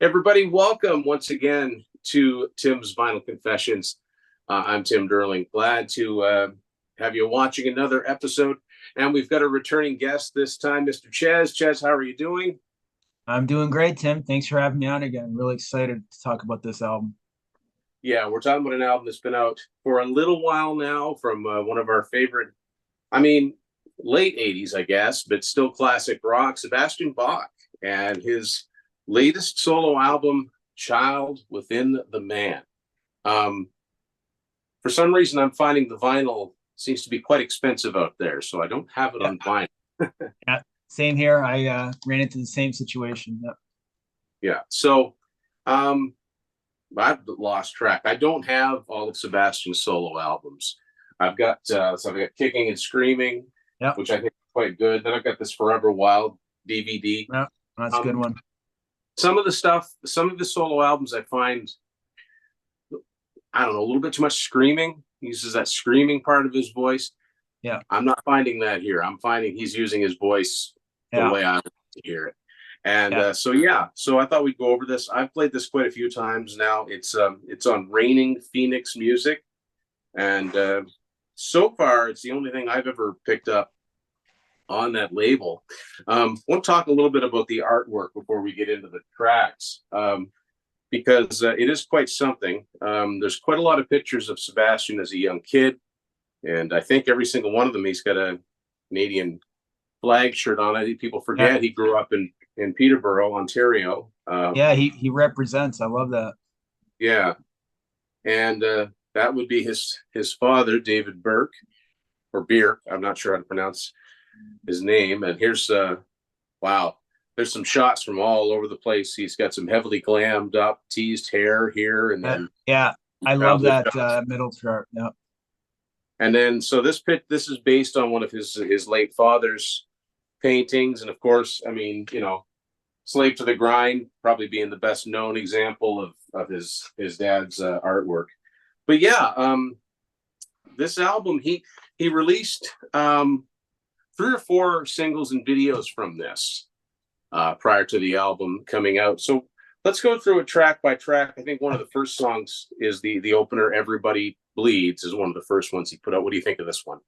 Everybody, welcome once again to Tim's Vinyl Confessions. I'm Tim Derling. Glad to have you watching another episode. And we've got a returning guest this time, Mr. Chez. Chez, how are you doing? I'm doing great, Tim. Thanks for having me on again. I'm really excited to talk about this album. Yeah, we're talking about an album that's been out for a little while now from one of our favorite, I mean, late 80s, I guess, but still classic rock, Sebastian Bach, and his latest solo album, Child Within the Man. Um, for some reason, I'm finding the vinyl seems to be quite expensive out there, so I don't have it Yeah, on vinyl. yeah. Same here. I ran into the same situation. Yep. Yeah, so um, I've lost track. I don't have all of Sebastian's solo albums. I've got Kicking and Screaming, Yep. which I think is quite good. Then I've got this Forever Wild DVD. Yep. That's a good Um, one. some of the solo albums I find, I don't know, a little bit too much screaming. He uses that screaming part of his voice. Yeah. I'm not finding that here. I'm finding he's using his voice the Yeah. way I like to hear it. And Yeah. so I thought we'd go over this. I've played this quite a few times now. It's on Raining Phoenix Music, and so far it's the only thing I've ever picked up on that label. We'll talk a little bit about the artwork before we get into the tracks, because it is quite something. There's quite a lot of pictures of Sebastian as a young kid, and I think every single one of them he's got a Canadian flag shirt on. I think people Yeah. forget he grew up in Peterborough, Ontario. Yeah. He represents. I love that. Yeah, and that would be his father, David Burke or Beer. I'm not sure how to pronounce his name. And here's wow, there's some shots from all over the place. He's got some heavily glammed up, teased hair here, and then Yeah. I love childhood that shots. middle chart. Yeah. And then so this is based on one of his late father's paintings, and of course, I mean, Slave to the Grind probably being the best known example of his dad's artwork. But yeah, this album he released three or four singles and videos from this prior to the album coming out. So let's go through it track by track. I think one of the first songs is the opener, "Everybody Bleeds," is one of the first ones he put out. What do you think of this one?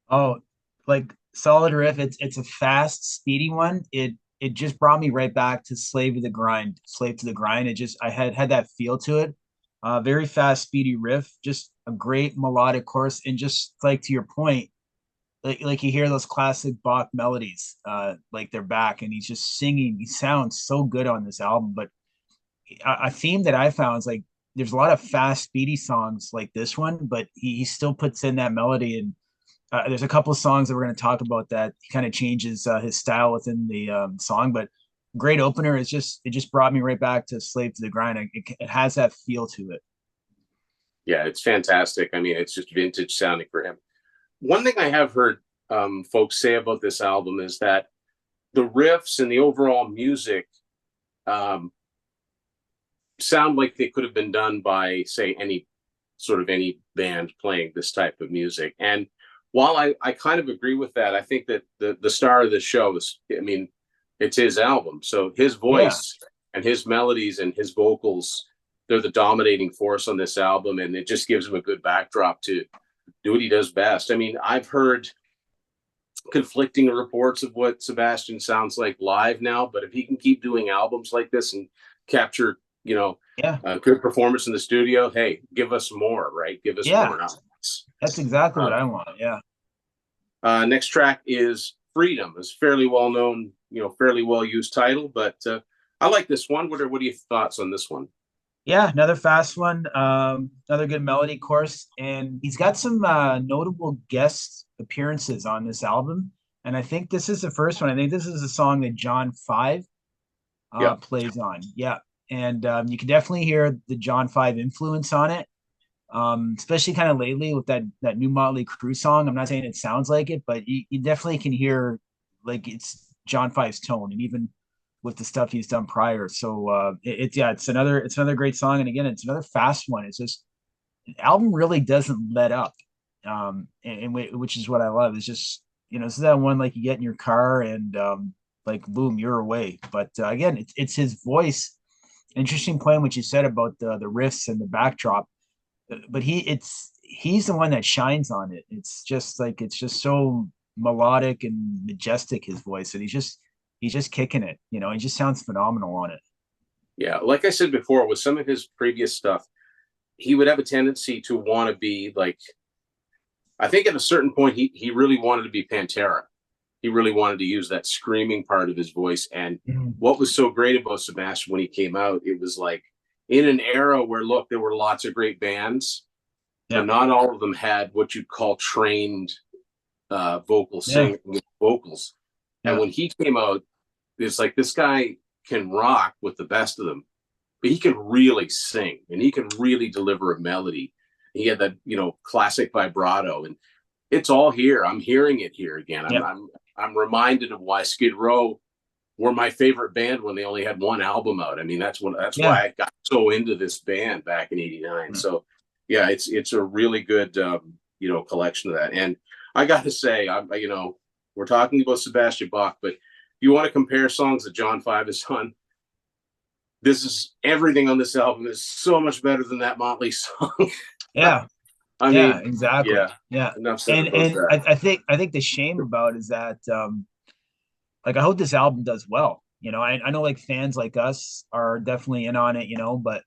Oh, like solid riff. It's a fast, speedy one. It just brought me right back to Slave to the Grind. Slave to the Grind. I had that feel to it. Very fast, speedy riff. Just a great melodic chorus, and just like to your point, like you hear those classic Bach melodies, like they're back, and he's just singing. He sounds so good on this album. But a theme that I found is like there's a lot of fast, speedy songs like this one, but he still puts in that melody. And there's a couple of songs that we're going to talk about that he kind of changes his style within the song. But great opener. It just brought me right back to Slave to the Grind. It has that feel to it. Yeah, it's fantastic. I mean, it's just vintage sounding for him. One thing I have heard folks say about this album is that the riffs and the overall music um, sound like they could have been done by, say, any band playing this type of music. And while I kind of agree with that, I think that the star of the show is, I mean, it's his album. So his Yeah. voice and his melodies and his vocals, they're the dominating force on this album. And it just gives him a good backdrop to do what he does best. I mean, I've heard conflicting reports of what Sebastian sounds like live now, but if he can keep doing albums like this and capture, Yeah. good performance in the studio, hey, give us more, right? Give us Yeah. more. Not less. That's exactly what Uh, I want. Yeah. Next track is "Freedom." It's fairly well known, fairly well used title, but I like this one. What are your thoughts on this one? Yeah, another fast one. Another good melody course, and he's got some notable guest appearances on this album. And I think this is the first one. I think this is a song that John Five Yeah, plays on. Yeah, and you can definitely hear the John Five influence on it, especially kind of lately with that new Motley Crue song. I'm not saying it sounds like it, but you definitely can hear like it's John Five's tone, and even with the stuff he's done prior. So yeah, it's another great song, and again, it's another fast one. It's just the album really doesn't let up, which is what I love. It's just this is that one like you get in your car and like boom, you're away. But again, it's his voice interesting point what you said about the riffs and the backdrop. But he's the one that shines on it. It's just like it's just so melodic and majestic, his voice, and he's just kicking it. You know, he just sounds phenomenal on it. Yeah, like I said before, with some of his previous stuff, he would have a tendency to want to be like, I think at a certain point he really wanted to be Pantera. He really wanted to use that screaming part of his voice. And Mhm. what was so great about Sebastian when he came out, it was like in an era where look, there were lots of great bands, but Yeah, not all of them had what you'd call trained yeah, vocals. And yeah, when he came out, it's like this guy can rock with the best of them, but he can really sing and he can really deliver a melody. He had that, classic vibrato, and it's all here. I'm hearing it here again. I'm yeah, I'm I'm reminded of why Skid Row were my favorite band when they only had one album out. I mean, that's yeah. why I got so into this band back in '89. So yeah, it's a really good collection of that. And I got to say, we're talking about Sebastian Bach, but if you want to compare songs that John Five has done, this is everything on this album is so much better than that Motley song. Yeah, I yeah, mean, exactly. yeah, Yeah. enough said And about and that. I think the shame about is that like I hope this album does well. You know, I know like fans like us are definitely in on it, you know, but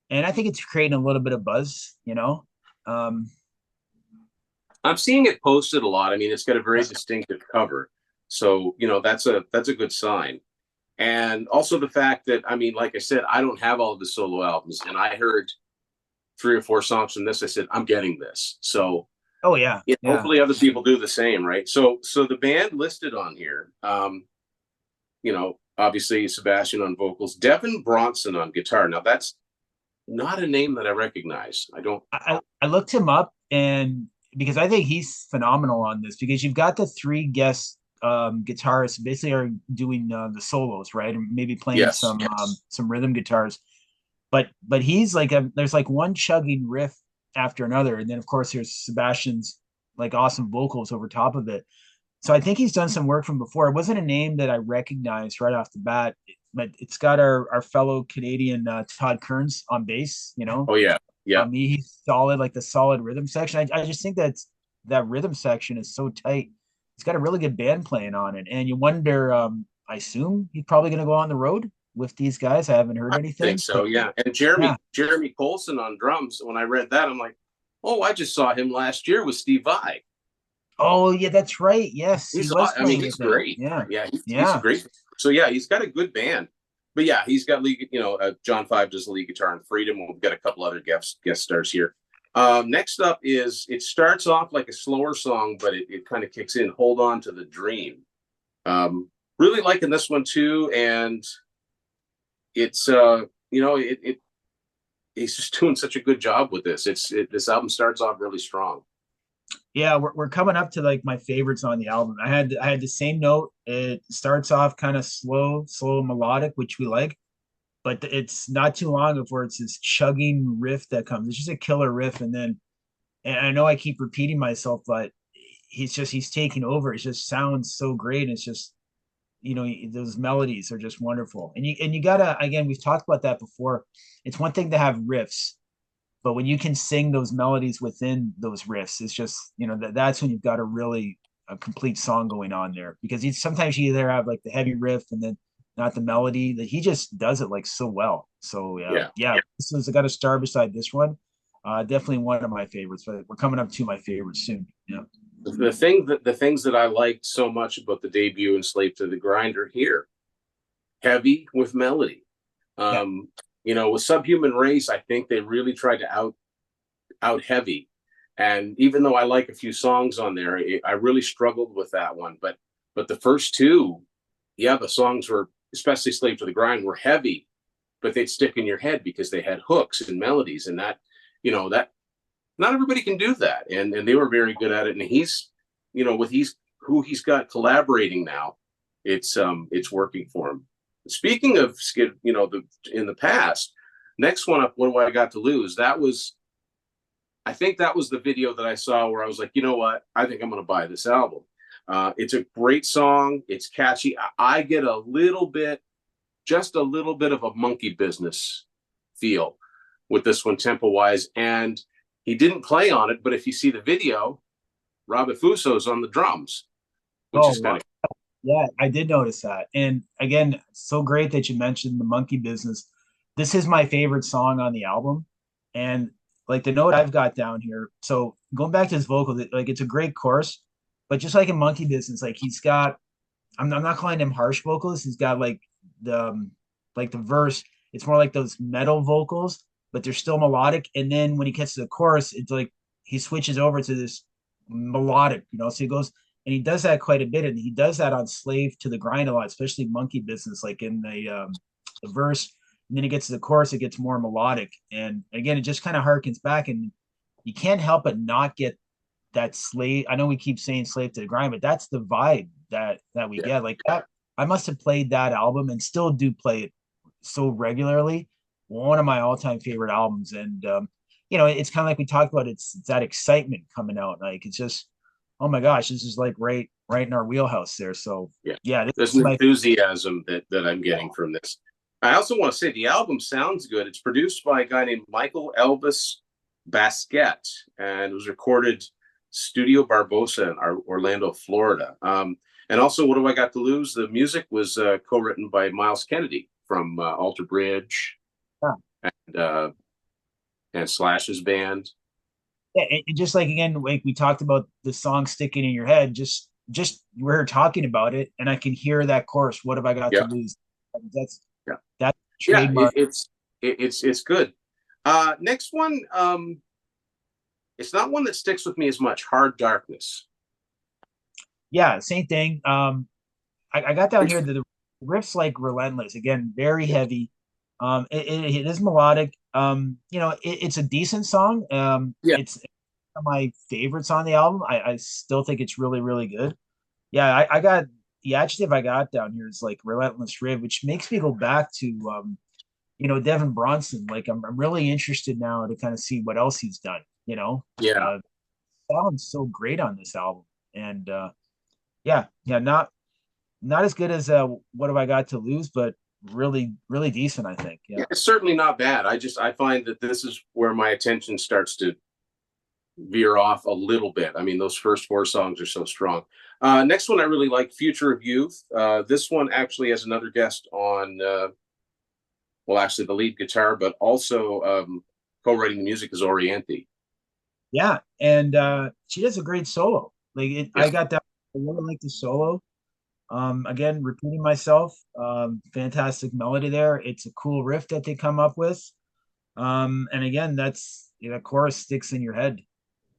and I think it's creating a little bit of buzz, you know. Um I'm seeing it posted a lot. I mean, it's got a very yeah, distinctive cover, so that's a good sign. And also the fact that, I mean, like I said, I don't have all of the solo albums, and I heard 3 or 4 songs from this. I said, I'm getting this. So oh yeah, yeah. hopefully other people do the same, right? So the band listed on here, obviously Sebastian on vocals, Devin Bronson on guitar. Now that's not a name that I recognize. I don't. I looked him up and because I think he's phenomenal on this because you've got the three guest guitarists basically are doing the solos, right? And maybe playing Yes. some rhythm guitars. But he's like there's like one chugging riff after another, and then of course there's Sebastian's like awesome vocals over top of it. So I think he's done some work from before. It wasn't a name that I recognized right off the bat, but it's got our fellow Canadian Todd Kearns on bass. You know, Oh yeah. Yeah. he's solid, like the solid rhythm section. I just think that rhythm section is so tight. It's got a really good band playing on it, and you wonder. I assume he's probably going to go on the road with these guys. I haven't heard I think anything, so. but Yeah. And yeah. Jeremy Colson on drums. When I read that, I'm like, oh, I just saw him last year with Steve Vai. Oh yeah, that's right. Yes, he was I mean, playing he's with them. great. Yeah, Yeah, he's a yeah, great. So yeah, he's got a good band. But yeah, he's got lead. John Five does the lead guitar on Freedom. We've got a couple other guest stars here. Next up is it starts off like a slower song, but it kind of kicks in. Hold on to the dream. Really liking this one too, and it's he's just doing such a good job with this. This album starts off really strong. yeah. We're coming up to like my favorites on the album. I had the same note. It starts off kind of slow melodic, which we like, but it's not too long before it's this chugging riff that comes. It's just a killer riff, and then and I know I keep repeating myself, but he's taking over. It just sounds so great. It's just those melodies are just wonderful, and you gotta again we've talked about that before. It's one thing to have riffs, but when you can sing those melodies within those riffs, it's just that's when you've got a really a complete song going on there because sometimes you either have like the heavy riff and then not the melody that he just does it like so well. So Yeah. yeah, this is got a star beside this one. Definitely one of my favorites, but we're coming up to my favorites soon. Yeah. The things that I liked so much about the debut and Slave to the Grind are here. Heavy with melody. Yeah. With Subhuman Race, I think they really tried to out heavy. And even though I like a few songs on there, I really struggled with that one. But the first two, yeah, the songs were, especially Slave to the Grind, were heavy, but they'd stick in your head because they had hooks and melodies, and that not everybody can do that, and they were very good at it. And he's, with who he's got collaborating now, it's working for him. Speaking of Skid, in the past, next one up, what do I got to lose? I think that was the video that I saw where I was like, you know what? I think I'm going to buy this album. It's a great song. It's catchy. I get a little bit just a little bit of a monkey business feel with this one tempo wise. And he didn't play on it, but if you see the video, Robert Fuso's on the drums, which Oh, is kind wow. of Yeah, I did notice that. And again, so great that you mentioned the monkey business. This is my favorite song on the album. And like the note I've got down here. So going back to his vocal, like it's a great chorus, but just like in monkey business, like he's got, I'm not calling him harsh vocals. He's got like the verse, it's more like those metal vocals, but they're still melodic. And then when he gets to the chorus, it's like he switches over to this melodic, so he goes and he does that quite a bit, and he does that on Slave to the Grind a lot, especially Monkey Business, like in the verse, and then he gets to the chorus, it gets more melodic, and again, it just kind of harkens back, and you can't help but not get that slave. I know we keep saying Slave to the Grind, but that's the vibe that we yeah. get. Like that, I must have played that album and still do play it so regularly. One of my all-time favorite albums, and it's kind of like we talked about. It's that excitement coming out. Like it's just, oh my gosh, this is like right in our wheelhouse there. So Yeah. yeah, this There's is an my enthusiasm that I'm getting from this. I also want to say the album sounds good. It's produced by a guy named Michael Elvis Basquette, and it was recorded Studio Barbosa in Orlando, Florida. And also, What Do I Got to Lose? The music was co-written by Miles Kennedy from Alter Bridge yeah. and Slash's band. Yeah, and just like again, like we talked about the song sticking in your head, just we're talking about it, and I can hear that chorus. What have I got to Yeah, lose? That's yeah, that's yeah. trademark. It's good. Next one, it's not one that sticks with me as much. Hard Darkness. Yeah, same thing. I got down here that the riff's like relentless. Again, very Yeah, heavy. It is melodic. It's a decent song. yeah, It's one of my favorites on the album. I still think it's really, really good. Yeah, I got the adjective I got down here is like relentless riff, which makes me go back to Devin Bronson. Like I'm really interested now to kind of see what else he's done. yeah. Sounds so great on this album, and yeah, not as good as what have I got to lose, but really, really decent, I think. Yeah, Yeah. it's certainly not bad. I find that this is where my attention starts to veer off a little bit. I mean, those first four songs are so strong. Next one I really like, Future of Youth. This one actually has another guest on, well, actually the lead guitar, but also co-writing the music is Oriente. Yeah, and she does a great solo. Yeah, I got that. I really like the solo. Again, repeating myself. Fantastic melody there. It's a cool riff that they come up with. And again, that chorus sticks in your head.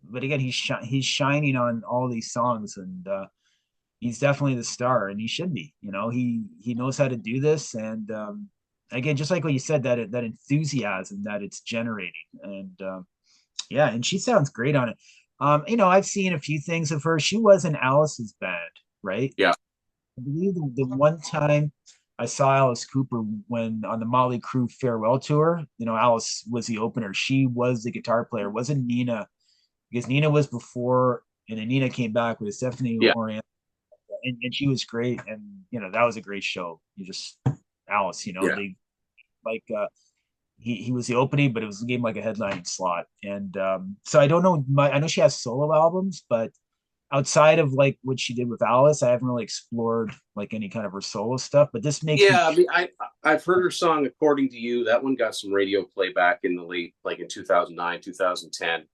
But again, he's shining on all these songs, and he's definitely the star, and he should be. He knows how to do this, and again, just like what you said, that enthusiasm that it's generating, and yeah, and she sounds great on it. I've seen a few things of her. She was in Alice's band, right? yeah, I believe the one time I saw Alice Cooper when on the Motley Crue farewell tour, Alice was the opener. She was the guitar player. It wasn't Nina, because Nina was before, and then Nina came back with Stephanie yeah, Orient, and she was great. And that was a great show. You just Alice, yeah. they like he was the opening, but it was gave him like a headlining slot. And so I don't know. I know she has solo albums, but outside of like what she did with Alice, I haven't really explored like any kind of her solo stuff. But this makes me Yeah, I mean, I've heard her song "According to You." That one got some radio playback in the late, like in 2009, 2010,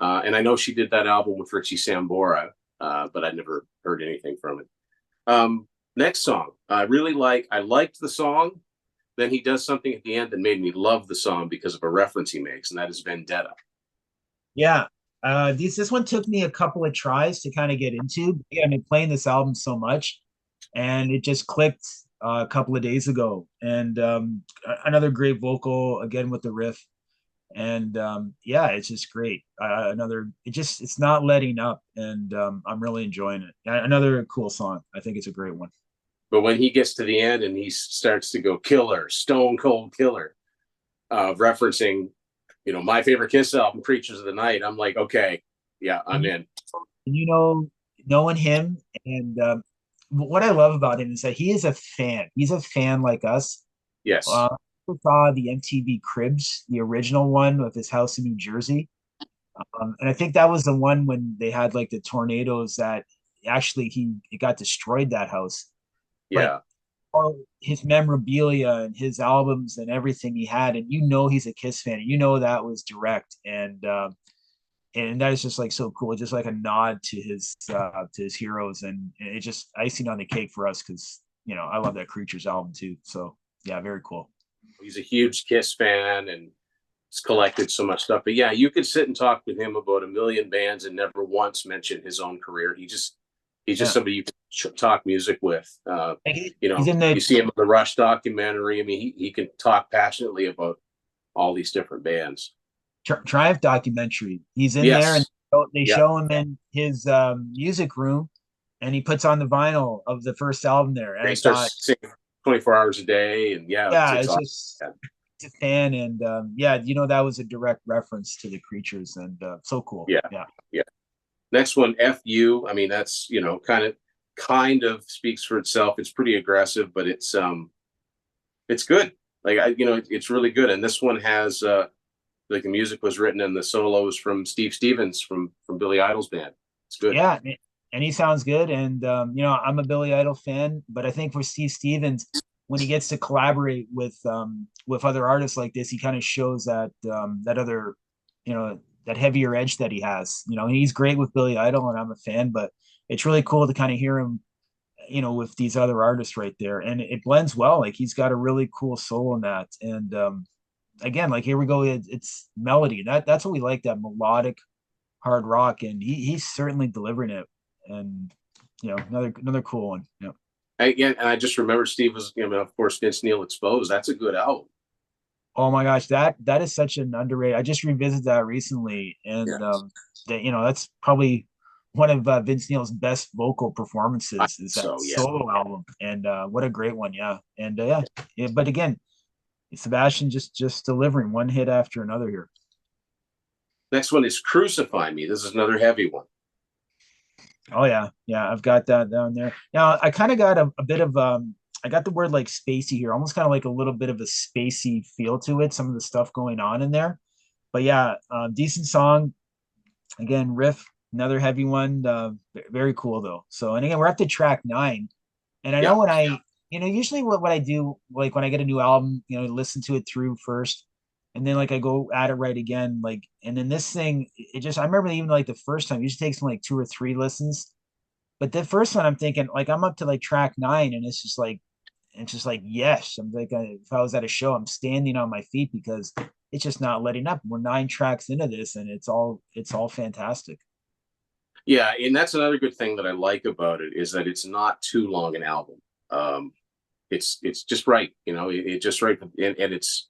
and I know she did that album with Richie Sambora, but I never heard anything from it. Next song, I really like. I liked the song. Then he does something at the end that made me love the song because of a reference he makes, and that is Vendetta. yeah. This one took me a couple of tries to kind of get into. Yeah, I've been playing this album so much, and it just clicked a couple of days ago. And another great vocal again with the riff, and yeah, it's just great. It's not letting up, and I'm really enjoying it. Another cool song. I think it's a great one. But when he gets to the end and he starts to go killer, stone cold killer, referencing, my favorite Kiss album, Creatures of the Night, I'm like, okay, yeah, I'm And in. knowing him, and what I love about him is that he is a fan. He's a fan like us, Yes. Uh, I saw the MTV Cribs, the original one with his house in New Jersey. And I think that was the one when they had like the tornadoes that actually it got destroyed, that house. But Yeah. all his memorabilia and his albums and everything he had, and he's a Kiss fan, and that was direct, and that is just like so cool, just like a nod to his heroes, and it's just icing on the cake for us because I love that Creatures album too. So yeah, very cool. He's a huge Kiss fan and he's collected so much stuff. But yeah, you could sit and talk with him about a million bands and never once mention his own career. He's just Yeah, somebody you can talk music with. like he's You in the see him in the Rush documentary. I mean, he can talk passionately about all these different bands. Triumph documentary. He's in there, and Yes. they Yeah. show him in his music room, and he puts on the vinyl of the first album there. And He I thought, starts singing 24 hours a day. And yeah, yeah, it's it's awesome. just it's a fan, and yeah, that was a direct reference to the Creatures, and so cool. Yeah. Yeah. Yeah. Next one, FU. I mean, that's, kind of speaks for itself. It's pretty aggressive, but it's good. Like it's really good. And this one has like the music was written and the solos from Steve Stevens from Billy Idol's band. It's good. Yeah, and he sounds good. And I'm a Billy Idol fan, but I think for Steve Stevens, when he gets to collaborate with other artists like this, he kind of shows that other, that heavier edge that he has. He's great with Billy Idol, and I'm a fan, but it's really cool to kind of hear him, with these other artists right there, and it blends well. Like he's got a really cool soul in that, and again, like here we go, it's melody. That's what we like, that melodic hard rock, and he's certainly delivering it. And another cool one. Yeah. Yeah, and I just remember Steve was, of course, Vince Neil Exposed. That's a good album. Oh my gosh, that is such an underrated. I just revisited that recently, and Yes. that's probably one of Vince Neil's best vocal performances, is that So yeah. solo album, and what a great one. Yeah, and yeah. But again, Sebastian just delivering one hit after another here. Next one is Crucify Me. This is another heavy one. Oh yeah, I've got that down there. Now I kind of got a bit of I got the word like spacey here, almost kind of like a little bit of a spacey feel to it, some of the stuff going on in there. But yeah, decent song. Again, riff, another heavy one. Very cool though. So, and again, we're up to track 9. And I know Yeah. when usually what I do, like when I get a new album, listen to it through first, and then like I go at it right again. Like, and then this thing, I remember even like the first time, it usually takes me like 2 or 3 listens. But the first one, I'm thinking like I'm up to like track 9, and it's just like yes. I'm like, if I was at a show, I'm standing on my feet because it's just not letting up. We're 9 tracks into this, and it's all fantastic. Yeah, and that's another good thing that I like about it is that it's not too long an album. Um, it's just right, it just right, and it's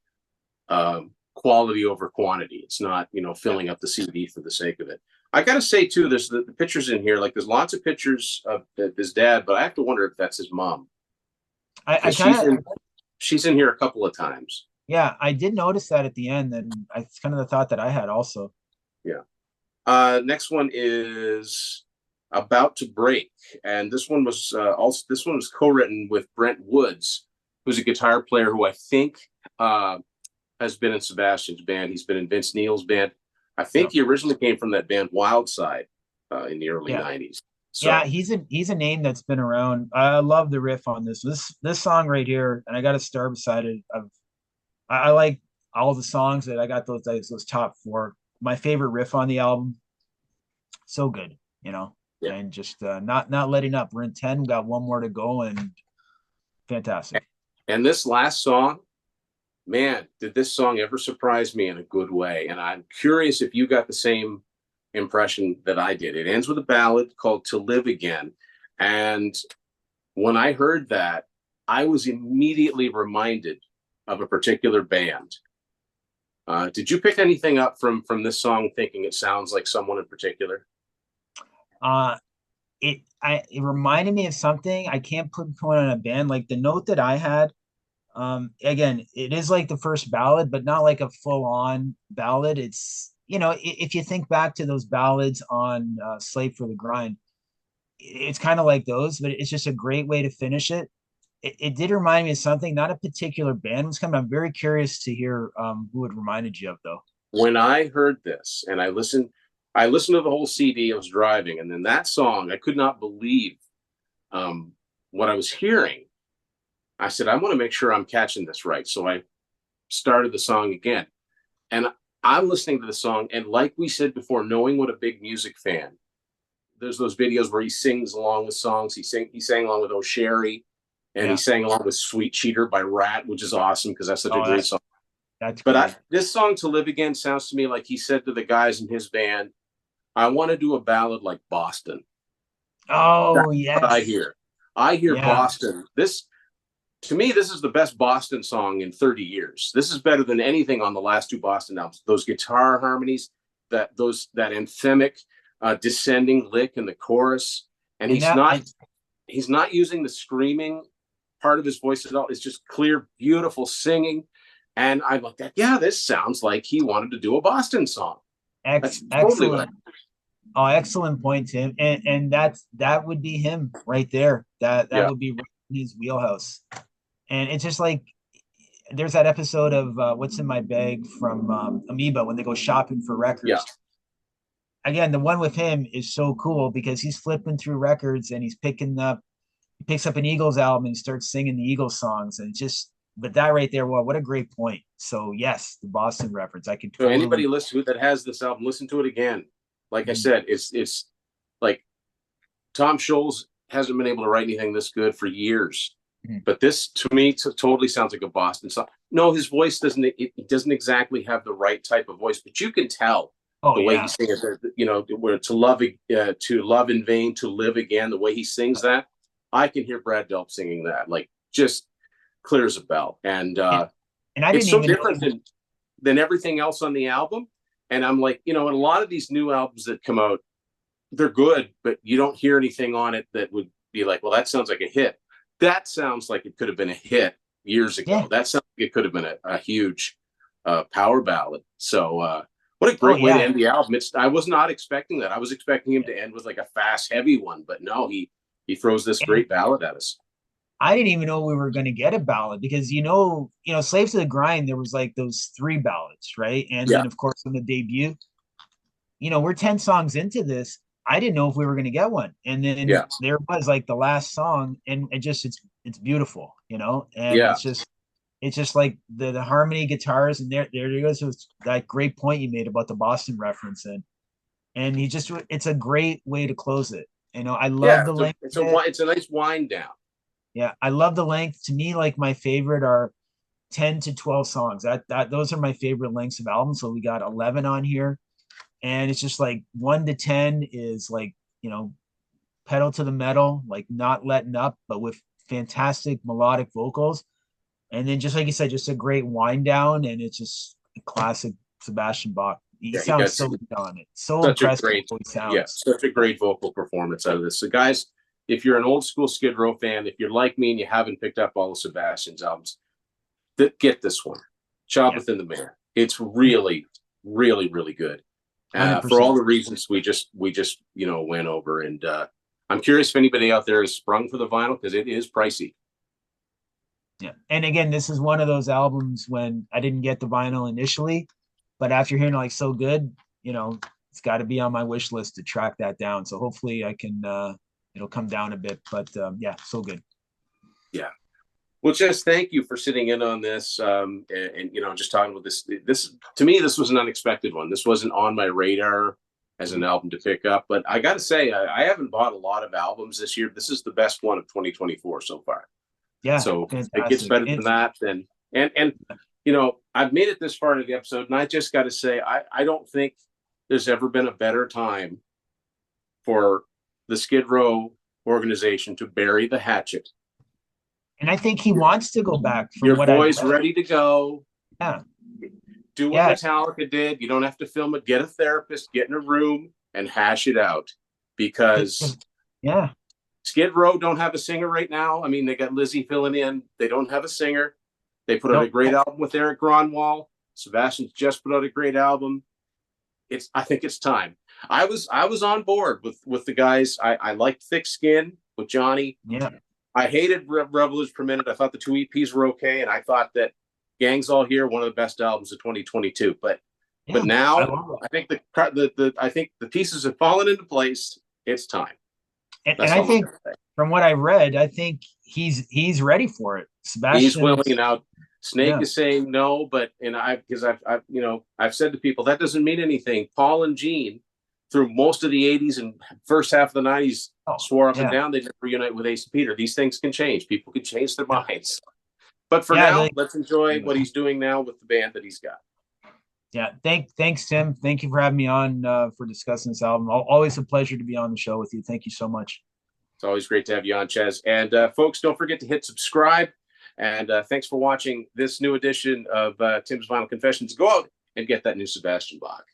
quality over quantity. It's not filling up the CD for the sake of it. I gotta say too, there's the pictures in here. Like there's lots of pictures of his dad, but I have to wonder if that's his mom I because kind of she's in here a couple of times. Yeah, I did notice that at the end, and it's kind of the thought that I had also. Yeah. Next one is About to Break, and this one was co-written with Brent Woods, who's a guitar player who I think has been in Sebastian's band. He's been in Vince Neil's band. I Yeah, think he originally came from that band Wildside in the early yeah, '90s. yeah. So He's a name that's been around. I love the riff on this song right here, and I got a star beside it. I like all the songs that I got, those top 4. My favorite riff on the album, so good, yeah, and just not letting up. We're in 10, we got one more to go, and fantastic. and this last song, man, did this song ever surprise me in a good way? And I'm curious if you got the same impression that I did. It ends with a ballad called To Live Again. And when I heard that, I was immediately reminded of a particular band. Did you pick anything up from this song thinking it sounds like someone in particular? Uh, it reminded me of something. I can't put point on a band. Like the note that I had, again, it is like the first ballad, but not like a full-on ballad. It's if you think back to those ballads on Slave for the Grind, it's kind of like those, but it's just a great way to finish it. it did remind me of something. Not a particular band was coming. I'm very curious to hear who it reminded you of, though. When I heard this and I listened to the whole CD. I was driving, and then that song, I could not believe what I was hearing. I said, I want to make sure I'm catching this right. So I started the song again, and I'm listening to the song, and like we said before, knowing what a big music fan, there's those videos where he sings along with songs. He sang along with O'Sherry, and he Yeah. sang along with Sweet Cheater by Rat, which is awesome because that's such a Oh, great song. that's But great. this song "To Live Again" sounds to me like he said to the guys in his band, "I want to do a ballad like Boston." That's Oh, what I yes. hear. I hear Yeah. Boston. This to me, this is the best Boston song in 30 years. This is better than anything on the last two Boston albums. Those guitar harmonies, that anthemic descending lick in the chorus, and And that, and he's not using the screaming part of his voice at all. It's just clear, beautiful singing. And I looked at, yeah, this sounds like he wanted to do a Boston song. That's totally what I. excellent. Oh, excellent point, Tim. And that would be him right there. That Yeah, would be right in his wheelhouse. And it's just like there's that episode of What's in My Bag from Amoeba when they go shopping for yeah, records. Again, the one with him is so cool because he's flipping through records and he picks up an Eagles album and starts singing the Eagles songs. And just, but that right there, well, what a great point. So, yes, the Boston reference. I can so totally. anybody listen that has this album, listen to it again. Like I Mhm. said, it's like Tom Scholes hasn't been able to write anything this good for years. Mhm. But this, to me, totally sounds like a Boston song. No, his voice doesn't. It doesn't exactly have the right type of voice, but you can tell Oh, the way he yeah. sings it. You know, where to love in vain, to live again. The way he sings that, I can hear Brad Delp singing that, like just clear as a bell. And And, and I it's didn't so even know. different than everything else on the album. And I'm like, in a lot of these new albums that come out, they're good, but you don't hear anything on it that would be like, well, that sounds like a hit. That sounds like it could have been a hit years Yeah. ago. That sounds like it could have been a huge power ballad. So what a Oh, great way to yeah. end the album. I was not expecting that. I was expecting him to end with like a fast, heavy one, but no, he throws this And great ballad at us. I didn't even know we were going to get a ballad because Slaves to the Grind, there was like those three ballads, right? And Yeah, then of course on the debut, we're 10 songs into this. I didn't know if we were going to get one. And then yeah, there was like the last song, and it's beautiful, and yeah, it's just like the harmony guitars, and there goes with that great point you made about the Boston reference. And it's a great way to close it. I love yeah. the length It's of it. it's a nice wind down. Yeah, I love the length. To me, like my favorite are 10 to 12 songs. That those are my favorite lengths of albums. So we got 11 on here. And it's just like 1 to 10 is like, pedal to the metal, like not letting up, but with fantastic melodic vocals. And then just like you said, just a great wind down, and it's just a classic Sebastian Bach. He Yeah, he sounds does so good on it. So such a impressed with great, how he yeah, sounds. such a great vocal performance out of this. So, guys, if you're an old school Skid Row fan, if you're like me and you haven't picked up all of Sebastian's albums, get this one, Child Yeah, Within the Man. It's really, really, really good. For all 100%. the reasons we just went over, and I'm curious if anybody out there has sprung for the vinyl because it is pricey. Yeah. And again, this is one of those albums when I didn't get the vinyl initially, but after hearing like so good, it's got to be on my wish list to track that down. So hopefully I can it'll come down a bit, but yeah, so good. Yeah. Well, just thank you for sitting in on this, and just talking about this. This to me, this was an unexpected one. This wasn't on my radar as an album to pick up, but I got to say, I haven't bought a lot of albums this year. This is the best one of 2024 so far. Yeah, So it gets fantastic. better than that. Then and I've made it this far into the episode, and I just got to say, I don't think there's ever been a better time for the Skid Row organization to bury the hatchet. And I think he wants to go back from Your what I've boy's read. ready to go. Yeah. Do what Yeah. Metallica did. You don't have to film it. Get a therapist, get in a room, and hash it out. Because Yeah. Skid Row don't have a singer right now. I mean, they got Lizzie filling in. They don't have a singer. They put out a Nope. great album with Eric Gronwall. Sebastian's just put out a great album. I think it's time. I was on board with the guys. I liked Thick Skin with Johnny. Yeah. I hated Revolution Per Minute. I thought the two EPs were okay, and I thought that Gangs All Here, one of the best albums of 2022. But Yeah, I now love it. I think I think the pieces have fallen into place. It's time. And That's I all I'm think gonna say. from what I read, I think he's ready for it. He's willing. Sebastian's, Now Snake yeah. is saying no, but because I've I've said to people that doesn't mean anything. Paul and Gene, through most of the 80s and first half of the 90s, Oh, swore up and yeah. down they'd never reunite with Ace and Peter. These things can change. People can change their minds. But for Yeah, now, let's enjoy what he's doing now with the band that he's got. yeah. Thanks, Tim. Thank you for having me on for discussing this album. Always a pleasure to be on the show with you. Thank you so much. It's always great to have you on, Chez. And folks, don't forget to hit subscribe. And thanks for watching this new edition of Tim's Vinyl Confessions. Go out and get that new Sebastian Bach.